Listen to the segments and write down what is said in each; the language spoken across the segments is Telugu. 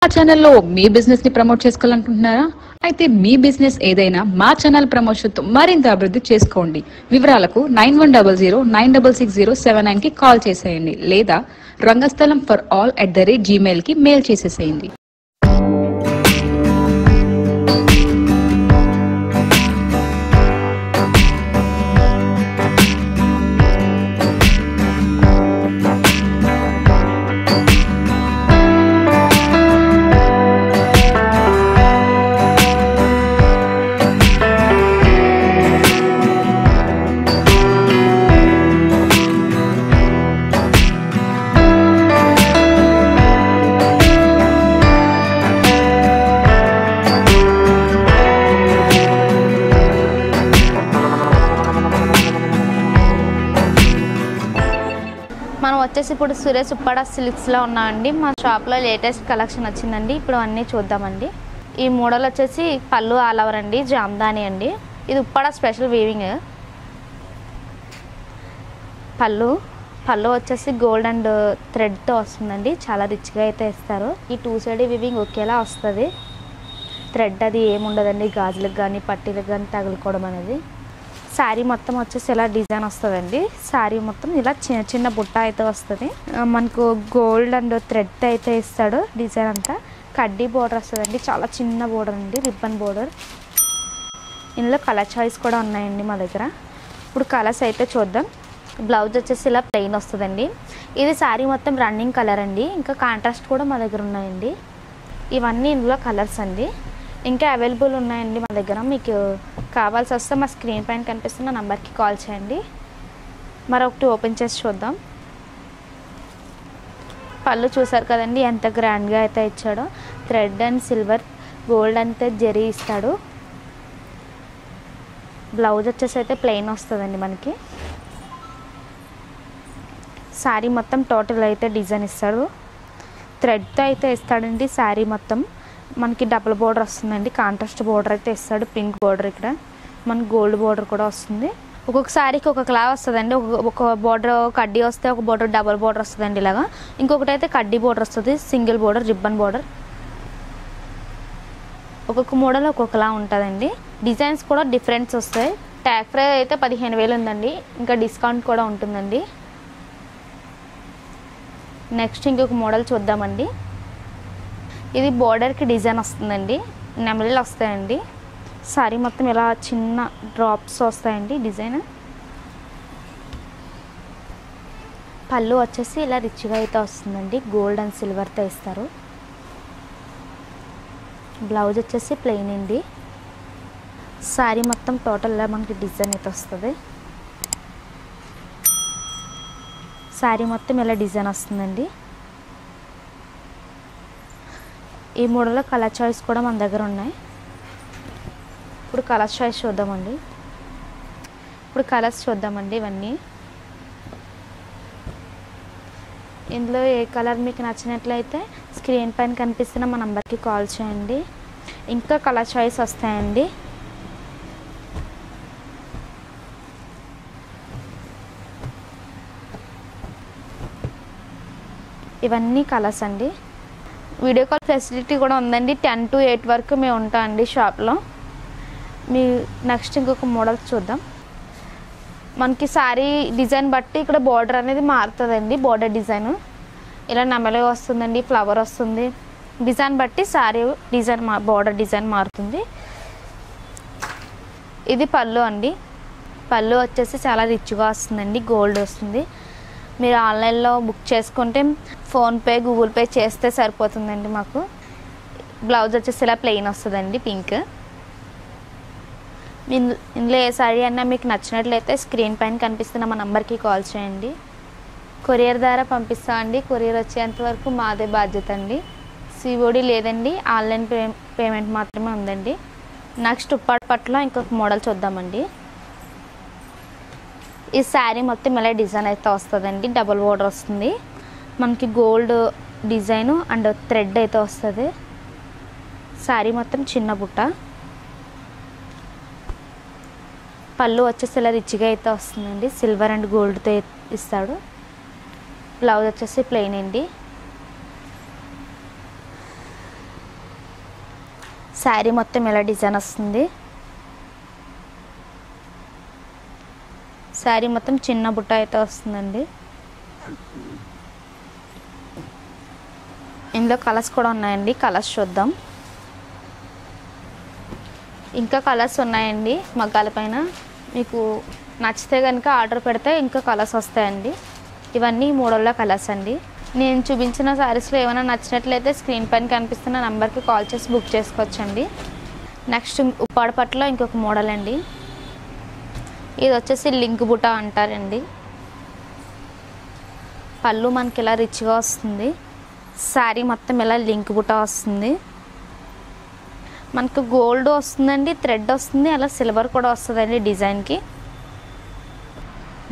మా ఛానల్లో మీ బిజినెస్ ని ప్రమోట్ చేసుకోవాలనుకుంటున్నారా? అయితే మీ బిజినెస్ ఏదైనా మా ఛానల్ ప్రమోషన్ తో మరింత అభివృద్ధి చేసుకోండి. వివరాలకు 9100966079 కి కాల్ చేసేయండి లేదా రంగస్థలం ఫర్ ఆల్ @gmail కి మెయిల్ చేసేసేయండి. మనం వచ్చేసి ఇప్పుడు సురేష్ ఉప్పాడ సిల్క్స్లో ఉన్నామండి. మా షాప్లో లేటెస్ట్ కలెక్షన్ వచ్చిందండి. ఇప్పుడు అన్నీ చూద్దామండి. ఈ మోడల్ వచ్చేసి పళ్ళు ఆల్ ఓవర్ అండి, జామ్దాని అండి. ఇది ఉప్పాడ స్పెషల్ వీవింగ్. పళ్ళు వచ్చేసి గోల్డ్ అండ్ థ్రెడ్తో వస్తుందండి. చాలా రిచ్గా అయితే ఇస్తారు. ఈ 2 సైడ్ వీవింగ్ ఒకేలా వస్తుంది. థ్రెడ్ అది ఏముండదండి, గాజులకు కానీ పట్టీలకు కానీ తగులుకోవడం అనేది. శారీ మొత్తం వచ్చేసి ఇలా డిజైన్ వస్తుందండి. శారీ మొత్తం ఇలా చిన్న చిన్న బుట్ట అయితే వస్తుంది. మనకు గోల్డ్ అండ్ థ్రెడ్ అయితే ఇస్తాడు. డిజైన్ అంతా కడ్డీ బోర్డర్ వస్తుందండి. చాలా చిన్న బోర్డర్ అండి, రిబ్బన్ బోర్డర్. ఇందులో కలర్ చాయిస్ కూడా ఉన్నాయండి మా దగ్గర. ఇప్పుడు కలర్స్ అయితే చూద్దాం. బ్లౌజ్ వచ్చేసి ఇలా ప్లెయిన్ వస్తుందండి. ఇది శారీ మొత్తం రన్నింగ్ కలర్ అండి. ఇంకా కాంట్రాస్ట్ కూడా మా దగ్గర ఉన్నాయండి. ఇవన్నీ ఇందులో కలర్స్ అండి. ఇంకా అవైలబుల్ ఉన్నాయండి మా దగ్గర. మీకు కావాల్సి వస్తే మా స్క్రీన్ పైన కనిపిస్తున్న నంబర్కి కాల్ చేయండి. మరొకటి ఓపెన్ చేసి చూద్దాం. పళ్ళు చూసారు కదండి ఎంత గ్రాండ్గా అయితే ఇచ్చాడో. థ్రెడ్ అండ్ సిల్వర్ గోల్డ్ అంతే జరీ ఇస్తాడు. బ్లౌజ్ వచ్చేసి అయితే ప్లెయిన్ వస్తుందండి మనకి. శారీ మొత్తం టోటల్ అయితే డిజైన్ ఇస్తాడు. థ్రెడ్తో అయితే ఇస్తాడండి. శారీ మొత్తం మనకి డబుల్ బోర్డర్ వస్తుందండి. కాంట్రాస్ట్ బోర్డర్ అయితే ఇస్తాడు. పింక్ బోర్డర్, ఇక్కడ మనకి గోల్డ్ బోర్డర్ కూడా వస్తుంది. ఒక్కొక్క శారీకి ఒక క్లా వస్తుందండి. ఒక బోర్డర్ కడ్డీ వస్తే ఒక బోర్డర్ డబుల్ బోర్డర్ వస్తుందండి ఇలాగా. ఇంకొకటి అయితే కడ్డీ బోర్డర్ వస్తుంది, సింగిల్ బోర్డర్, రిబ్బన్ బోర్డర్. ఒక్కొక్క మోడల్ ఒక్కొక్కలా ఉంటుందండి. డిజైన్స్ కూడా డిఫరెన్స్ వస్తాయి. ట్యాగ్ ప్రైస్ అయితే 15,000 ఉందండి. ఇంకా డిస్కౌంట్ కూడా ఉంటుందండి. నెక్స్ట్ ఇంకొక మోడల్ చూద్దామండి. ఇది బోర్డర్కి డిజైన్ వస్తుందండి. నెమలీలు వస్తాయండి. శారీ మొత్తం ఇలా చిన్న డ్రాప్స్ వస్తాయండి డిజైన్. పళ్ళు వచ్చేసి ఇలా రిచ్గా అయితే వస్తుందండి. గోల్డ్ అండ్ సిల్వర్తో ఇస్తారు. బ్లౌజ్ వచ్చేసి ప్లెయిన్ అండి. శారీ మొత్తం టోటల్గా మనకి డిజైన్ అయితే వస్తుంది. శారీ మొత్తం ఇలా డిజైన్ వస్తుందండి. ఈ మోడల్లో కలర్ చాయిస్ కూడా మన దగ్గర ఉన్నాయి. ఇప్పుడు కలర్ చాయిస్ చూద్దామండి. ఇవన్నీ ఇందులో ఏ కలర్ మీకు నచ్చినట్లయితే స్క్రీన్ పైన కనిపిస్తున్న మా నంబర్కి కాల్ చేయండి. ఇంకా కలర్ చాయిస్ వస్తాయండి. ఇవన్నీ కలర్స్ అండి. వీడియో కాల్ ఫెసిలిటీ కూడా ఉందండి. 10 to 8 వరకు మేము ఉంటామండి షాప్లో. మీ నెక్స్ట్ ఇంకొక మోడల్ చూద్దాం. మనకి శారీ డిజైన్ బట్టి ఇక్కడ బార్డర్ అనేది మారుతుందండి. బార్డర్ డిజైన్ ఇలా నెమలి వస్తుందండి, ఫ్లవర్ వస్తుంది. డిజైన్ బట్టి శారీ డిజైన్ బార్డర్ డిజైన్ మారుతుంది. ఇది పళ్ళు అండి. పళ్ళు వచ్చేసి చాలా రిచ్గా వస్తుందండి. గోల్డ్ వస్తుంది. మీరు ఆన్లైన్లో బుక్ చేసుకుంటే ఫోన్పే, గూగుల్ పే చేస్తే సరిపోతుందండి మాకు. బ్లౌజ్ వచ్చేసి ఇలా ప్లెయిన్ వస్తుందండి, పింక్. ఇందులో ఏ శారీ అన్నా మీకు నచ్చినట్లయితే స్క్రీన్ పైన కనిపిస్తున్న మా నంబర్కి కాల్ చేయండి. కొరియర్ ద్వారా పంపిస్తామండి. కొరియర్ వచ్చేంత వరకు మాదే బాధ్యత అండి. సిఓడి లేదండి, ఆన్లైన్ పేమెంట్ మాత్రమే ఉందండి. నెక్స్ట్ ఉప్పాడ పట్టులో ఇంకొక మోడల్ చూద్దామండి. ఈ శారీ మొత్తం ఇలా డిజైన్ అయితే వస్తుందండి. డబుల్ బోర్డర్ వస్తుంది. మనకి గోల్డ్ డిజైన్ అండ్ థ్రెడ్ అయితే వస్తుంది. శారీ మొత్తం చిన్న బుట్ట. పళ్ళు వచ్చేసి ఇలా రిచ్గా అయితే వస్తుందండి. సిల్వర్ అండ్ గోల్డ్తో ఇస్తాడు. బ్లౌజ్ వచ్చేసి ప్లెయిన్ అండి. శారీ మొత్తం ఇలా డిజైన్ వస్తుంది. శారీ మొత్తం చిన్న బుట్ట అయితే వస్తుందండి. ఇందులో కలర్స్ కూడా ఉన్నాయండి, కలర్స్ చూద్దాం. ఇంకా కలర్స్ ఉన్నాయండి మగ్గాల పైన. మీకు నచ్చితే కనుక ఆర్డర్ పెడితే ఇంకా కలర్స్ వస్తాయండి. ఇవన్నీ మోడల్లో కలర్స్ అండి. నేను చూపించిన శారీస్లో ఏమైనా నచ్చినట్లయితే స్క్రీన్ పైన కనిపిస్తున్న నెంబర్కి కాల్ చేసి బుక్ చేసుకోవచ్చండి. నెక్స్ట్ ఉప్పాడ పట్టులో ఇంకొక మోడల్ అండి. ఇది వచ్చేసి లింక్ బుట్ట అంటారండి. పళ్ళు మనకి ఇలా రిచ్గా వస్తుంది. శారీ మొత్తం ఇలా లింక్ బుట్ట వస్తుంది. మనకు గోల్డ్ వస్తుందండి, థ్రెడ్ వస్తుంది, అలా సిల్వర్ కూడా వస్తుందండి డిజైన్కి.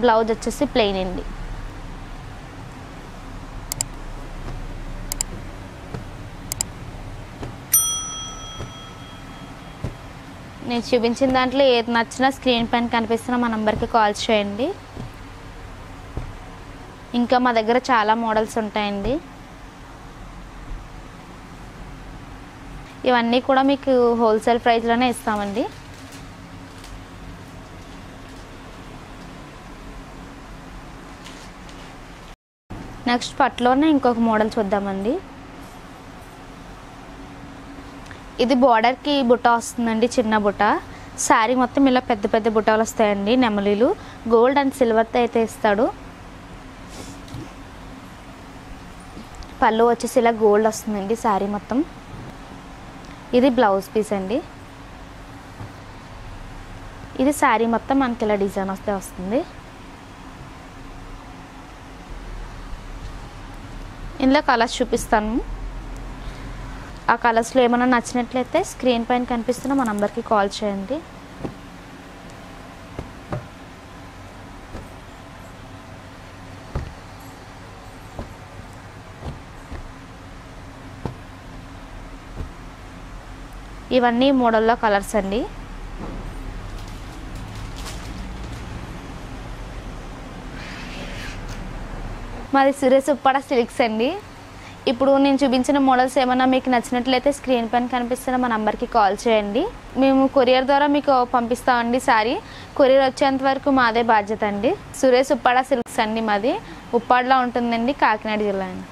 బ్లౌజ్ వచ్చేసి ప్లెయిన్ అండి. నేను చూపించిన దాంట్లో ఏది నచ్చినా స్క్రీన్ పైన కనిపిస్తున్న మా నెంబర్కి కాల్ చేయండి. ఇంకా మా దగ్గర చాలా మోడల్స్ ఉంటాయండి. ఇవన్నీ కూడా మీకు హోల్సేల్ ప్రైస్లోనే ఇస్తామండి. నెక్స్ట్ పట్టులోనే ఇంకొక మోడల్ చూద్దామండి. ఇది బార్డర్కి బుట్ట వస్తుందండి, చిన్న బుట్ట. శారీ మొత్తం ఇలా పెద్ద పెద్ద బుట్టలు వస్తాయండి, నెమలీలు. గోల్డ్ అండ్ సిల్వర్తో అయితే ఇస్తాడు. పళ్ళు వచ్చేసి ఇలా గోల్డ్ వస్తుందండి శారీ మొత్తం. ఇది బ్లౌజ్ పీస్ అండి. ఇది శారీ మొత్తం మనకి ఇలా డిజైన్ వస్తుంది. ఇందులో కలర్స్ చూపిస్తాను. ఆ కలర్స్లో ఏమైనా నచ్చినట్లయితే స్క్రీన్ పైన కనిపిస్తున్న మా నంబర్కి కాల్ చేయండి. ఇవన్నీ మోడల్లో కలర్స్ అండి. మాది సురేష్ ఉప్పాడ సిల్క్స్ అండి. ఇప్పుడు నేను చూపించిన మోడల్స్ ఏమైనా మీకు నచ్చినట్లయితే స్క్రీన్ పైన కనిపిస్తున్న మా నెంబర్కి కాల్ చేయండి. మేము కొరియర్ ద్వారా మీకు పంపిస్తామండి. సారీ కొరియర్ వచ్చేంత వరకు మాదే బాధ్యత అండి. సురేష్ ఉప్పాడ సిల్క్స్ అండి, మాది ఉప్పాడలో ఉంటుందండి, కాకినాడ జిల్లా అండి.